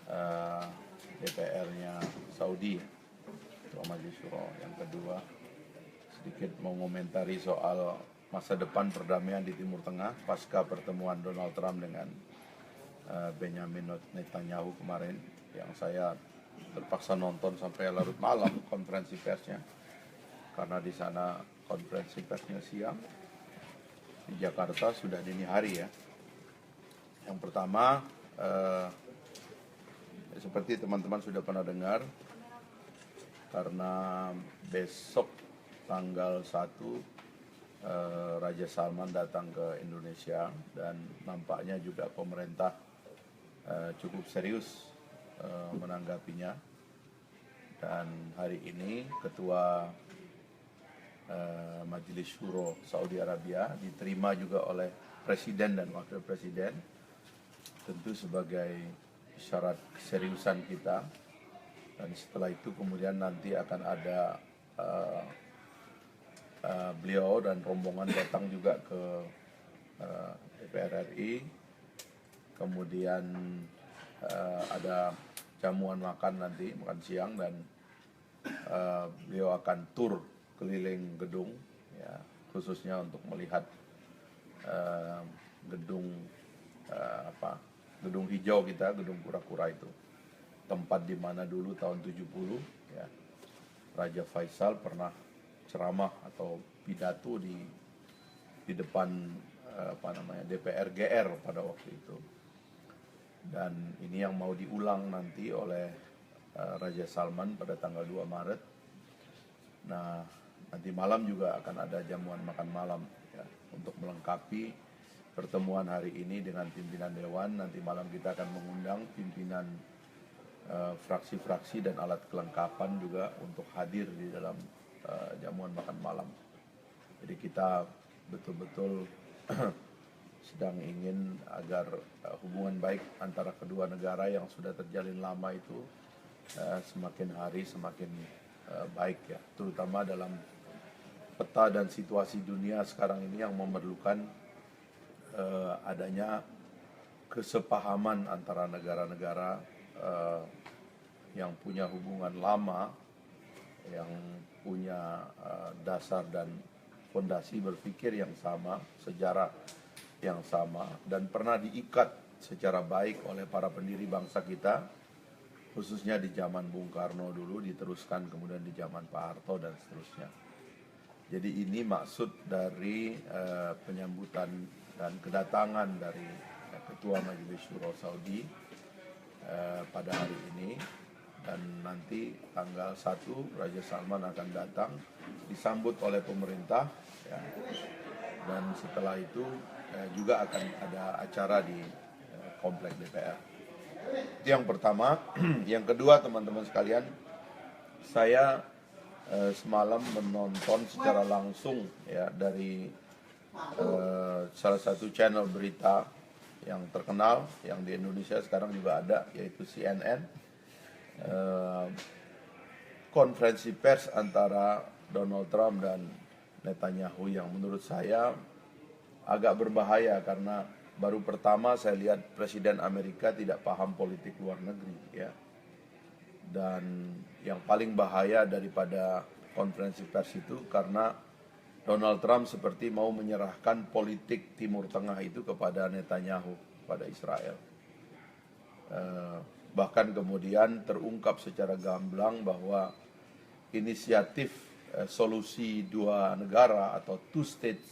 eh, DPR-nya Saudi, Ketua Majelis Syuro. Yang kedua, sedikit mengomentari soal masa depan perdamaian di Timur Tengah pasca pertemuan Donald Trump dengan Benjamin Netanyahu kemarin, yang saya terpaksa nonton sampai larut malam konferensi persnya, karena di sana konferensi persnya siang, di Jakarta sudah dini hari ya. Yang pertama, seperti teman-teman sudah pernah dengar, karena besok tanggal 1 Raja Salman datang ke Indonesia, dan nampaknya juga pemerintah cukup serius menanggapinya. Dan hari ini Ketua Majelis Syuro Saudi Arabia diterima juga oleh Presiden dan Wakil Presiden, tentu sebagai syarat keseriusan kita. Dan setelah itu kemudian nanti akan ada beliau dan rombongan datang juga ke DPR RI. Kemudian ada jamuan makan nanti, makan siang, dan beliau akan tur keliling gedung, ya, khususnya untuk melihat gedung gedung hijau kita, gedung kura-kura itu, tempat di mana dulu tahun 70 ya, Raja Faisal pernah ceramah atau pidato di depan DPR GR pada waktu itu. Dan ini yang mau diulang nanti oleh Raja Salman pada tanggal 2 Maret. Nah, nanti malam juga akan ada jamuan makan malam ya, untuk melengkapi pertemuan hari ini dengan pimpinan Dewan. Nanti malam kita akan mengundang pimpinan fraksi-fraksi dan alat kelengkapan juga untuk hadir di dalam jamuan makan malam. Jadi kita betul-betul sedang ingin agar hubungan baik antara kedua negara yang sudah terjalin lama itu semakin hari semakin baik ya, terutama dalam peta dan situasi dunia sekarang ini yang memerlukan adanya kesepahaman antara negara-negara yang punya hubungan lama, yang punya dasar dan fondasi berpikir yang sama, sejarah yang sama, dan pernah diikat secara baik oleh para pendiri bangsa kita, khususnya di zaman Bung Karno dulu, diteruskan kemudian di zaman Pak Harto dan seterusnya. Jadi ini maksud dari penyambutan dan kedatangan dari Ketua Majelis Syuro Saudi pada hari ini. Dan nanti tanggal 1 Raja Salman akan datang disambut oleh pemerintah ya. Dan setelah itu juga akan ada acara di komplek DPR. Itu yang pertama. Yang kedua, teman-teman sekalian, saya semalam menonton secara langsung ya dari salah satu channel berita yang terkenal yang di Indonesia sekarang juga ada, yaitu CNN, konferensi pers antara Donald Trump dan Netanyahu, yang menurut saya agak berbahaya karena baru pertama saya lihat Presiden Amerika tidak paham politik luar negeri ya. Dan yang paling bahaya daripada konferensi pers itu karena Donald Trump seperti mau menyerahkan politik Timur Tengah itu kepada Netanyahu, pada Israel. Bahkan kemudian terungkap secara gamblang bahwa inisiatif solusi dua negara atau two-state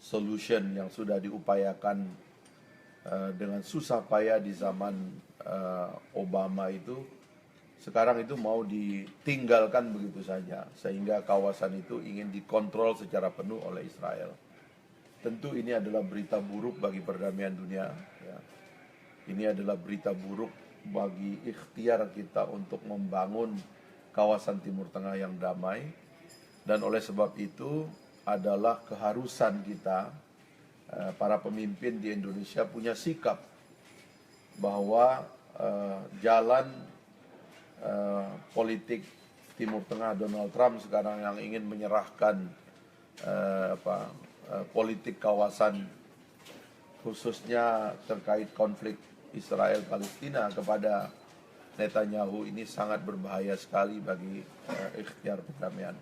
solution yang sudah diupayakan dengan susah payah di zaman Obama itu, sekarang itu mau ditinggalkan begitu saja, sehingga kawasan itu ingin dikontrol secara penuh oleh Israel. Tentu ini adalah berita buruk bagi perdamaian dunia ya. Ini adalah berita buruk bagi ikhtiar kita untuk membangun kawasan Timur Tengah yang damai. Dan oleh sebab itu adalah keharusan kita, para pemimpin di Indonesia, punya sikap bahwa jalan politik Timur Tengah Donald Trump sekarang yang ingin menyerahkan politik kawasan khususnya terkait konflik Israel-Palestina kepada Netanyahu ini sangat berbahaya sekali bagi ikhtiar perdamaian.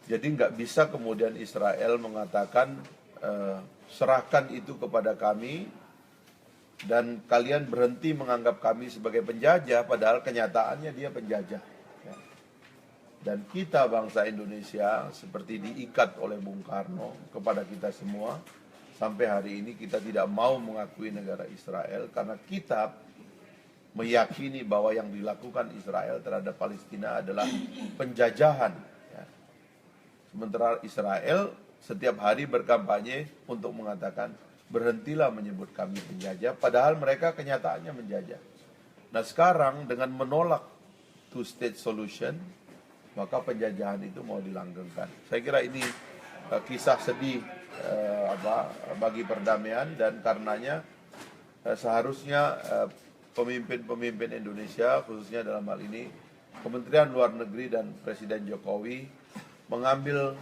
Jadi nggak bisa kemudian Israel mengatakan serahkan itu kepada kami dan kalian berhenti menganggap kami sebagai penjajah, padahal kenyataannya dia penjajah. Ya. Dan kita bangsa Indonesia seperti diikat oleh Bung Karno kepada kita semua, sampai hari ini kita tidak mau mengakui negara Israel karena kita meyakini bahwa yang dilakukan Israel terhadap Palestina adalah penjajahan. Ya. Sementara Israel setiap hari berkampanye untuk mengatakan berhentilah menyebut kami penjajah, padahal mereka kenyataannya menjajah. Nah sekarang dengan menolak two-state solution, maka penjajahan itu mau dilanggengkan. Saya kira ini kisah sedih bagi perdamaian, dan karenanya seharusnya pemimpin-pemimpin Indonesia, khususnya dalam hal ini Kementerian Luar Negeri dan Presiden Jokowi mengambil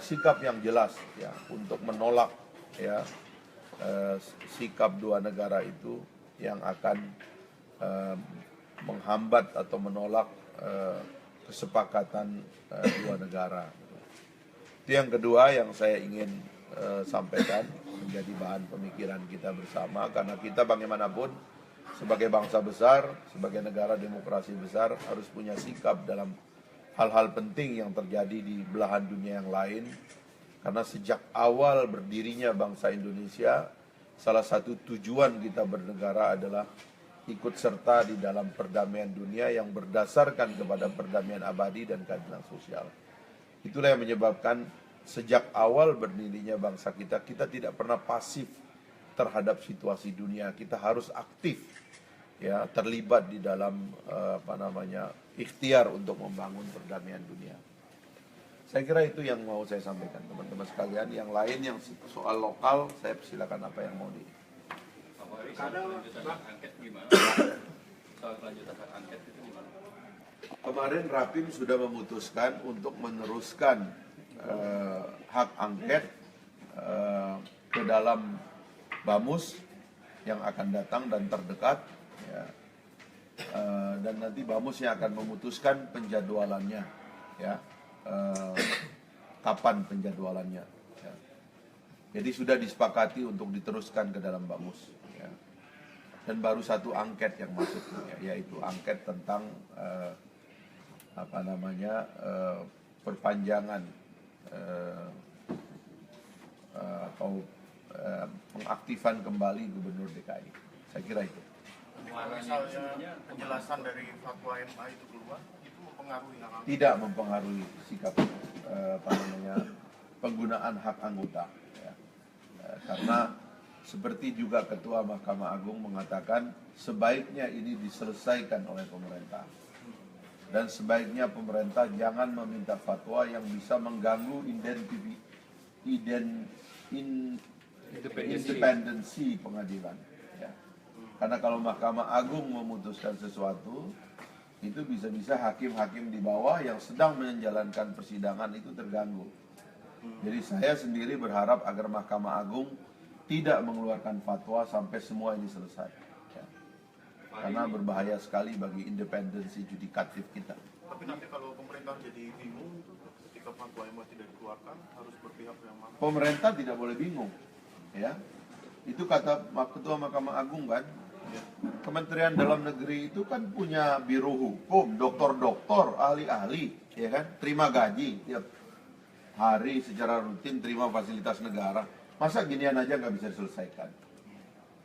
sikap yang jelas ya untuk menolak ya sikap dua negara itu yang akan menghambat atau menolak kesepakatan dua negara. Itu yang kedua yang saya ingin sampaikan menjadi bahan pemikiran kita bersama, karena kita bagaimanapun sebagai bangsa besar, sebagai negara demokrasi besar harus punya sikap dalam hal-hal penting yang terjadi di belahan dunia yang lain. Karena sejak awal berdirinya bangsa Indonesia, salah satu tujuan kita bernegara adalah ikut serta di dalam perdamaian dunia yang berdasarkan kepada perdamaian abadi dan keadilan sosial. Itulah yang menyebabkan sejak awal berdirinya bangsa kita, kita tidak pernah pasif terhadap situasi dunia. Kita harus aktif ya, terlibat di dalam ikhtiar untuk membangun perdamaian dunia. Saya kira itu yang mau saya sampaikan teman-teman sekalian. Yang lain yang soal lokal, saya persilakan apa yang mau di. Kemarin Rapim sudah memutuskan untuk meneruskan hak angket ke dalam Bamus yang akan datang dan terdekat ya. Dan nanti Bamus yang akan memutuskan penjadwalannya ya, kapan penjadwalannya ya. Jadi sudah disepakati untuk diteruskan ke dalam Bamus ya. Dan baru satu angket yang masuk ya, yaitu angket tentang perpanjangan atau pengaktifan kembali Gubernur DKI. Saya kira itu. Misalnya penjelasan dari fatwa MA itu keluar, itu mempengaruhi hak anggota? Tidak mempengaruhi sikap penggunaan hak anggota. Ya. Karena seperti juga Ketua Mahkamah Agung mengatakan sebaiknya ini diselesaikan oleh pemerintah. Dan sebaiknya pemerintah jangan meminta fatwa yang bisa mengganggu independensi pengadilan. Ya. Karena kalau Mahkamah Agung memutuskan sesuatu, itu bisa-bisa hakim-hakim di bawah yang sedang menjalankan persidangan itu terganggu. Jadi saya sendiri berharap agar Mahkamah Agung tidak mengeluarkan fatwa sampai semua ini selesai. Ya. Karena berbahaya sekali bagi independensi judikatif kita. Tapi nanti kalau pemerintah jadi bingung ketika fatwa MA tidak dikeluarkan, harus berpihak yang mana? Pemerintah tidak boleh bingung. Ya. Itu kata Ketua Mahkamah Agung kan. Kementerian Dalam Negeri itu kan punya biro hukum, doktor-doktor, ahli-ahli, ya kan, terima gaji tiap hari secara rutin, terima fasilitas negara. Masa ginian aja nggak bisa diselesaikan?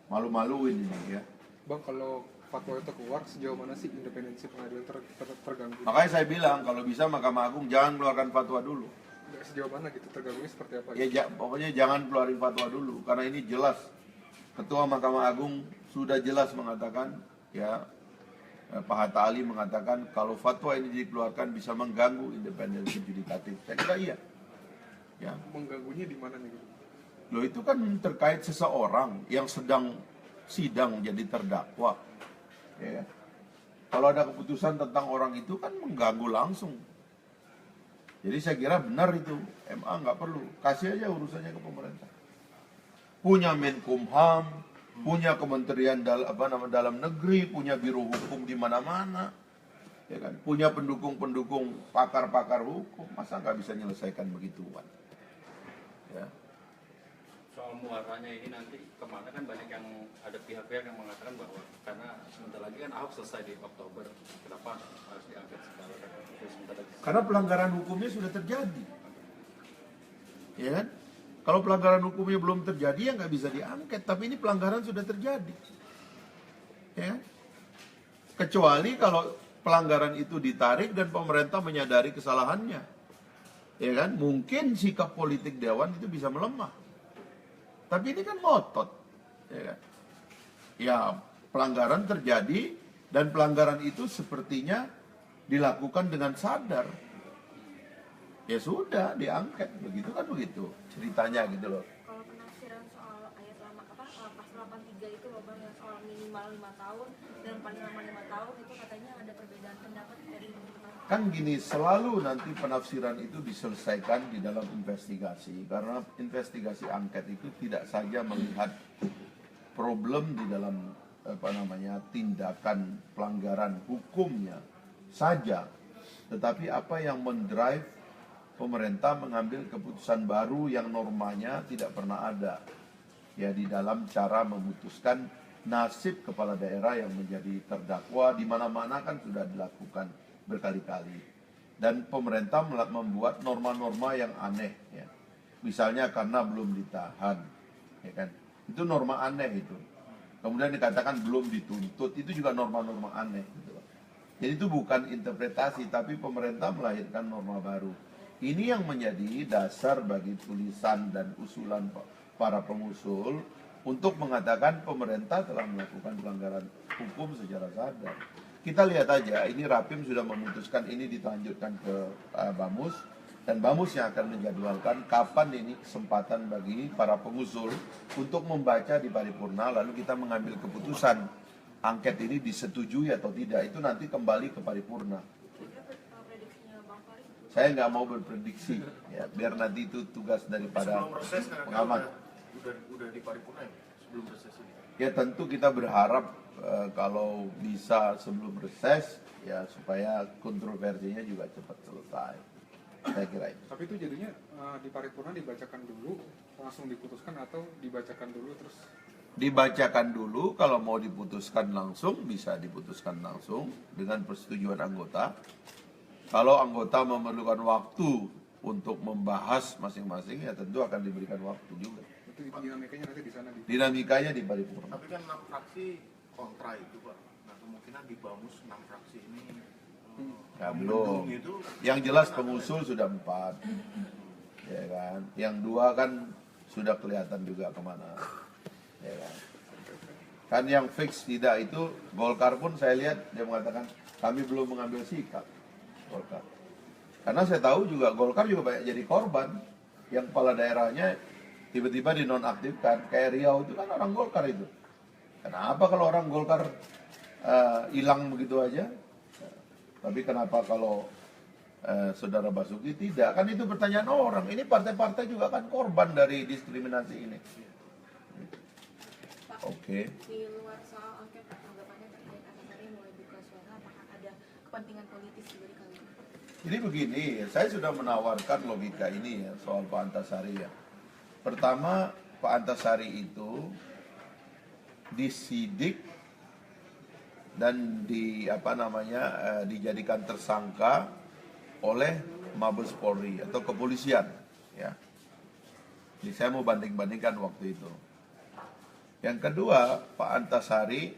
Malu-maluin ini ya. Bang, kalau fatwa itu keluar, sejauh mana sih independensi pengadilan terganggu? Makanya saya bilang kalau bisa Mahkamah Agung jangan keluarkan fatwa dulu. Sejauh mana gitu, terganggunya seperti apa? Ya pokoknya jangan keluarin fatwa dulu, karena ini jelas Ketua Mahkamah Agung sudah jelas mengatakan ya, Pak Hatta Ali mengatakan kalau fatwa ini dikeluarkan bisa mengganggu independensi judikatif. Saya kira iya. Ya. Mengganggunya di mana nih? Loh itu kan terkait seseorang yang sedang sidang jadi terdakwa. Ya. Kalau ada keputusan tentang orang itu kan mengganggu langsung. Jadi saya kira benar itu, MA nggak perlu, kasih aja urusannya ke pemerintah. Punya Menkumham, punya kementerian dalam negeri, punya biro hukum di mana-mana, ya kan? Punya pendukung-pendukung pakar-pakar hukum, masa nggak bisa menyelesaikan begituan? Ya. Soal muaranya ini nanti kemana, kan banyak yang ada pihak-pihak yang mengatakan bahwa karena sebentar lagi kan Ahok selesai di Oktober, kenapa harus diangkat sekarang? Sebentar lagi. Karena pelanggaran hukumnya sudah terjadi, ya kan? Kalau pelanggaran hukumnya belum terjadi ya nggak bisa diangket, tapi ini pelanggaran sudah terjadi, ya. Kecuali kalau pelanggaran itu ditarik dan pemerintah menyadari kesalahannya, ya kan? Mungkin sikap politik Dewan itu bisa melemah. Tapi ini kan ngotot, ya kan? Ya, pelanggaran terjadi dan pelanggaran itu sepertinya dilakukan dengan sadar. Ya sudah, diangket, begitu kan begitu ceritanya gitu loh. Kalau penafsiran soal ayat lama pasal 83 itu loh Bang, yang soal minimal 5 tahun dan paling lama 5 tahun itu katanya ada perbedaan pendapat dari Kan gini, selalu nanti penafsiran itu diselesaikan di dalam investigasi, karena investigasi angket itu tidak saja melihat problem di dalam tindakan pelanggaran hukumnya saja, tetapi apa yang mendrive pemerintah mengambil keputusan baru yang normanya tidak pernah ada, ya, di dalam cara memutuskan nasib kepala daerah yang menjadi terdakwa. Di mana-mana kan sudah dilakukan berkali-kali, dan pemerintah membuat norma-norma yang aneh, ya. Misalnya karena belum ditahan, ya kan, itu norma aneh itu. Kemudian dikatakan belum dituntut, itu juga norma-norma aneh gitu. Jadi itu bukan interpretasi, tapi pemerintah melahirkan norma baru. Ini yang menjadi dasar bagi tulisan dan usulan para pengusul untuk mengatakan pemerintah telah melakukan pelanggaran hukum secara sadar. Kita lihat aja, ini Rapim sudah memutuskan ini dilanjutkan ke Bamus, dan Bamus yang akan menjadwalkan kapan ini kesempatan bagi para pengusul untuk membaca di paripurna, lalu kita mengambil keputusan angket ini disetujui atau tidak. Itu nanti kembali ke paripurna. Saya nggak mau berprediksi, ya, biar nanti itu tugas daripada sebelum reses kan pengamat. Udah di paripurna ya sebelum reses ini. Ya tentu kita berharap kalau bisa sebelum reses, ya, supaya kontroversinya juga cepat selesai. Saya kira itu. Tapi itu jadinya di paripurna dibacakan dulu, langsung diputuskan, atau dibacakan dulu terus? Dibacakan dulu, kalau mau diputuskan langsung bisa diputuskan langsung dengan persetujuan anggota. Kalau anggota memerlukan waktu untuk membahas masing-masing, ya tentu akan diberikan waktu juga. Itu dinamikanya nanti di sana. Dinamikanya di paripurna. Tapi kan 6 fraksi kontra itu Pak. Nah kemungkinan di Bamus 6 fraksi ini Ya, belum. itu, Yang jelas pengusul sudah 4, ya kan. Yang 2 kan sudah kelihatan juga kemana, ya kan. Kan yang fix tidak itu Golkar pun saya lihat dia mengatakan kami belum mengambil sikap. Golkar. Karena saya tahu juga Golkar juga banyak jadi korban, yang kepala daerahnya tiba-tiba dinonaktifkan. Kayak Riau itu kan orang Golkar itu. Kenapa kalau orang Golkar hilang begitu aja? Tapi kenapa kalau Saudara Basuki tidak? Kan itu pertanyaan orang. Ini partai-partai juga kan korban dari diskriminasi ini. Oke. Di luar soal angket, tanggapannya terkait Antasari mulai buka suara, apakah ada kepentingan politis juga di kali ini? Jadi begini, saya sudah menawarkan logika ini ya soal Pak Antasari ya. Pertama, Pak Antasari itu disidik dan dijadikan tersangka oleh Mabes Polri atau kepolisian, ya. Jadi saya mau banding-bandingkan waktu itu. Yang kedua, Pak Antasari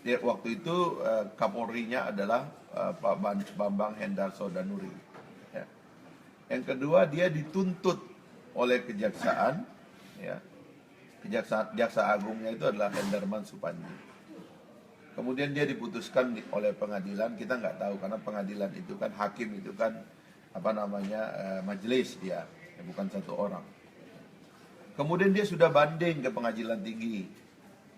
waktu itu Kapolrinya adalah Pak Bambang Hendarso Danuri, ya. Yang kedua, dia dituntut oleh kejaksaan, ya. Jaksa agungnya itu adalah Hendarman Supandi. Kemudian dia diputuskan oleh pengadilan, kita nggak tahu karena pengadilan itu kan, hakim itu kan majelis dia, ya, bukan satu orang. Kemudian dia sudah banding ke pengadilan tinggi,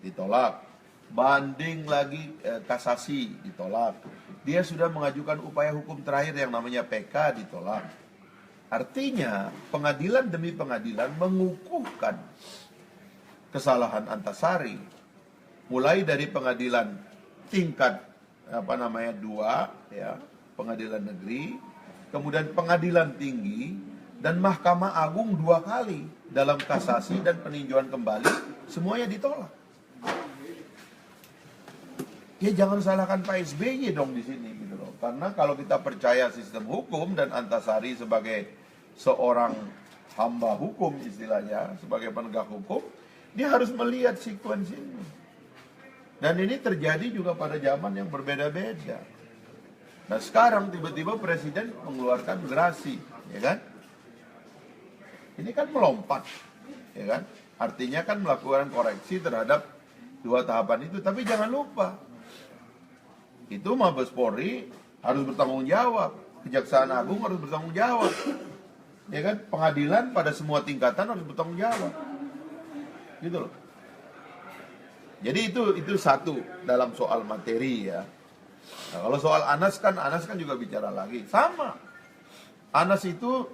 ditolak. Banding lagi kasasi, ditolak. Dia sudah mengajukan upaya hukum terakhir yang namanya PK, ditolak. Artinya pengadilan demi pengadilan mengukuhkan kesalahan Antasari mulai dari pengadilan tingkat 2 ya, pengadilan negeri, kemudian pengadilan tinggi dan Mahkamah Agung 2 kali dalam kasasi dan peninjauan kembali, semuanya ditolak. Ya jangan salahkan Pak SBY dong di sini gitu loh. Karena kalau kita percaya sistem hukum dan Antasari sebagai seorang hamba hukum istilahnya, sebagai penegak hukum, dia harus melihat sequence ini. Dan ini terjadi juga pada zaman yang berbeda-beda. Nah sekarang tiba-tiba Presiden mengeluarkan gerasi, ya kan? Ini kan melompat, ya kan? Artinya kan melakukan koreksi terhadap 2 tahapan itu. Tapi jangan lupa, itu Mabes Polri harus bertanggung jawab, Kejaksaan Agung harus bertanggung jawab, ya kan? Pengadilan pada semua tingkatan harus bertanggung jawab, gitu loh. Jadi itu satu dalam soal materi ya. Nah, kalau soal Anas kan juga bicara lagi. Sama. Anas itu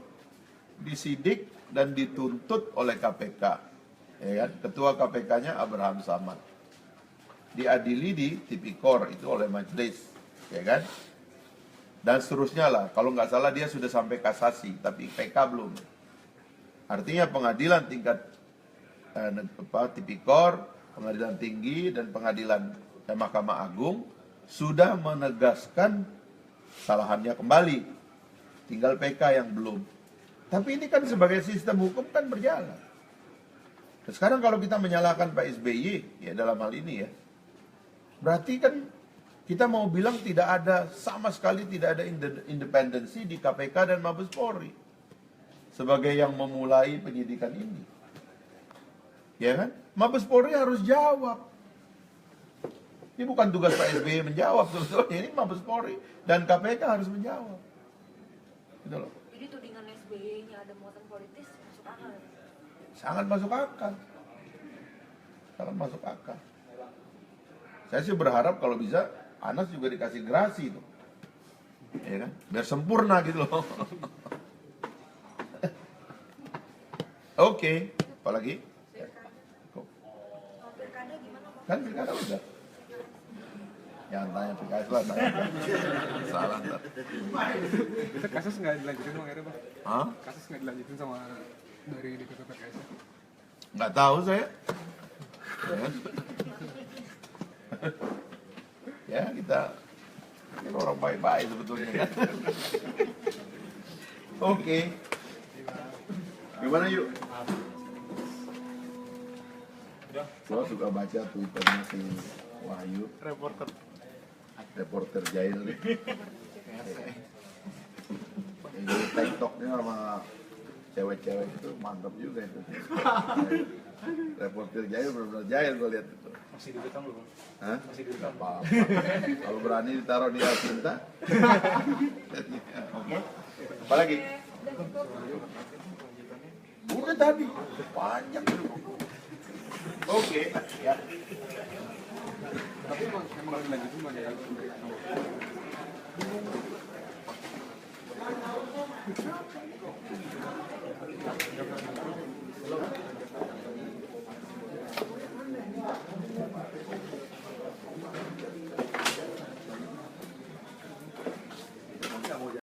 disidik dan dituntut oleh KPK. Ya kan? Ketua KPK-nya Abraham Samad. Diadili di Tipikor itu oleh majelis, ya kan? Dan seterusnya lah. Kalau nggak salah dia sudah sampai kasasi, tapi PK belum. Artinya pengadilan tingkat Tipikor, pengadilan tinggi dan pengadilan Mahkamah Agung sudah menegaskan kesalahannya kembali. Tinggal PK yang belum. Tapi ini kan sebagai sistem hukum kan berjalan. Dan sekarang kalau kita menyalahkan Pak SBY ya dalam hal ini ya, berarti kan kita mau bilang sama sekali tidak ada independensi di KPK dan Mabes Polri sebagai yang memulai penyidikan ini. Ya kan? Mabes Polri harus jawab. Ini bukan tugas Pak SBY menjawab sebetulnya, ini Mabes Polri dan KPK harus menjawab. Gitu loh. Jadi tudingan SBY-nya ada muatan politis masuk akal. Sangat masuk akal. Sangat masuk akal. Saya sih berharap kalau bisa Anas juga dikasih gerasi itu. Ya kan? Biar sempurna gitu loh. Oke, apalagi? Pilkada gimana Bang? Kan pilkada udah. Jangan tanya PKS lah, tanya. Salah ntar. Itu kasus nggak dilanjutin Bang akhirnya Bang? Hah? Kasus nggak dilanjutin sama dari DPP PKS? Nggak tahu saya. Ya kita orang baik-baik sebetulnya kan. Oke. Gimana yuk? Saya suka baca Twitternya si Wahyu, reporter Jail nih. Ini TikToknya sama cewek-cewek itu mantap juga itu. Reporter Jail benar-benar Jail gue lihat itu. Masih dibetang belum? Hah? Masih dibetang. Apa-apa. Kalau berani ditaruh di Alcinta. Oke. Apalagi? Udah tadi. Panjang. Oke. Ya. Tapi emang dilanjutin Bang ya?